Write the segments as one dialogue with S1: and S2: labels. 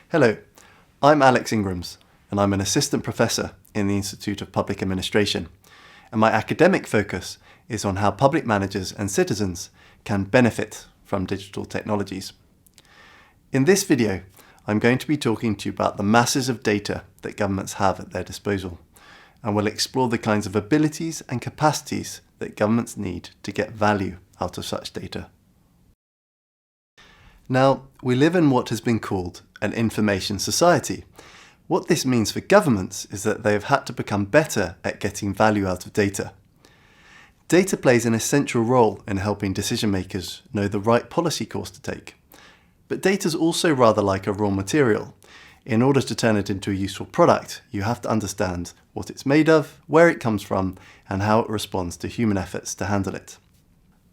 S1: Hello, I'm Alex Ingrams, and I'm an assistant professor in the Institute of Public Administration, and my academic focus is on how public managers and citizens can benefit from digital technologies. In this video, I'm going to be talking to you about the masses of data that governments have at their disposal, and we'll explore the kinds of abilities and capacities that governments need to get value out of such data. Now, we live in what has been called an information society. What this means for governments is that they have had to become better at getting value out of data. Data plays an essential role in helping decision makers know the right policy course to take. But data is also rather like a raw material. In order to turn it into a useful product, you have to understand what it's made of, where it comes from, and how it responds to human efforts to handle it.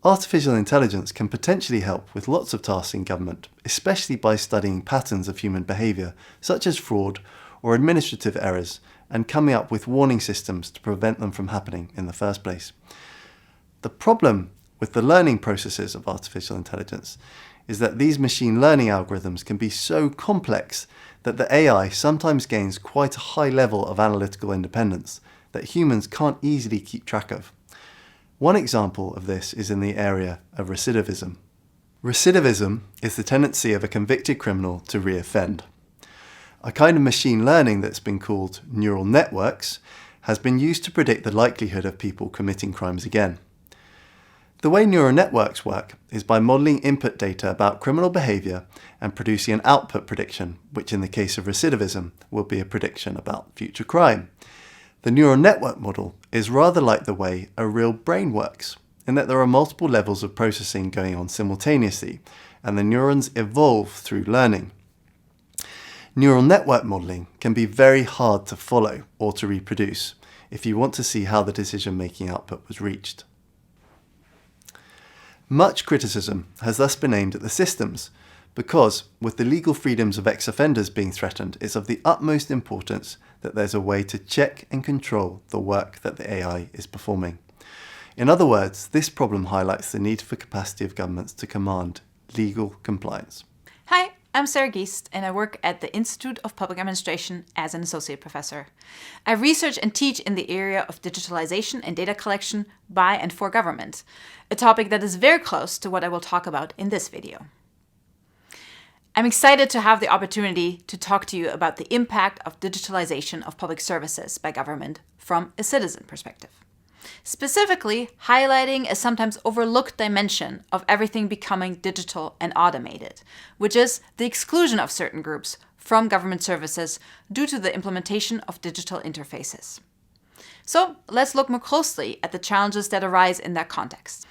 S1: Artificial intelligence can potentially help with lots of tasks in government, especially by studying patterns of human behaviour, such as fraud or administrative errors, and coming up with warning systems to prevent them from happening in the first place. The problem with the learning processes of artificial intelligence is that these machine learning algorithms can be so complex that the AI sometimes gains quite a high level of analytical independence that humans can't easily keep track of. One example of this is in the area of recidivism. Recidivism is the tendency of a convicted criminal to reoffend. A kind of machine learning that's been called neural networks has been used to predict the likelihood of people committing crimes again. The way neural networks work is by modelling input data about criminal behaviour and producing an output prediction, which in the case of recidivism will be a prediction about future crime. The neural network model is rather like the way a real brain works, in that there are multiple levels of processing going on simultaneously, and the neurons evolve through learning. Neural network modelling can be very hard to follow or to reproduce if you want to see how the decision-making output was reached. Much criticism has thus been aimed at the systems, because, with the legal freedoms of ex-offenders being threatened, it's of the utmost importance that there's a way to check and control the work that the AI is performing. In other words, this problem highlights the need for capacity of governments to command legal compliance.
S2: Hi, I'm Sarah Geest, and I work at the Institute of Public Administration as an associate professor. I research and teach in the area of digitalization and data collection by and for government, a topic that is very close to what I will talk about in this video. I'm excited to have the opportunity to talk to you about the impact of digitalization of public services by government from a citizen perspective. Specifically, highlighting a sometimes overlooked dimension of everything becoming digital and automated, which is the exclusion of certain groups from government services due to the implementation of digital interfaces. So let's look more closely at the challenges that arise in that context.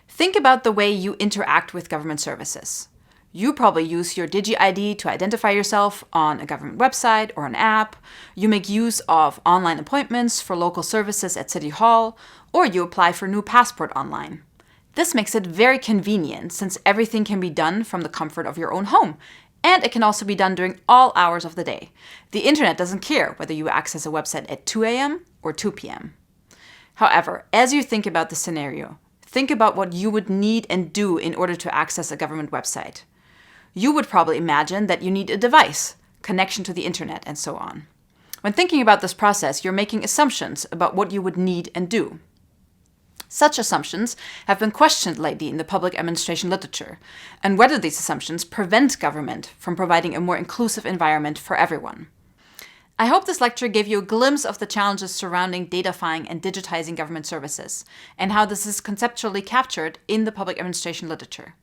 S2: Think about the way you interact with government services. You probably use your Digi-ID to identify yourself on a government website or an app. You make use of online appointments for local services at City Hall, or you apply for a new passport online. This makes it very convenient since everything can be done from the comfort of your own home, and it can also be done during all hours of the day. The internet doesn't care whether you access a website at 2 a.m. or 2 p.m. However, as you think about the scenario, think about what you would need and do in order to access a government website. You would probably imagine that you need a device, connection to the internet, and so on. When thinking about this process, you're making assumptions about what you would need and do. Such assumptions have been questioned lately in the public administration literature, and whether these assumptions prevent government from providing a more inclusive environment for everyone. I hope this lecture gave you a glimpse of the challenges surrounding datafying and digitizing government services, and how this is conceptually captured in the public administration literature.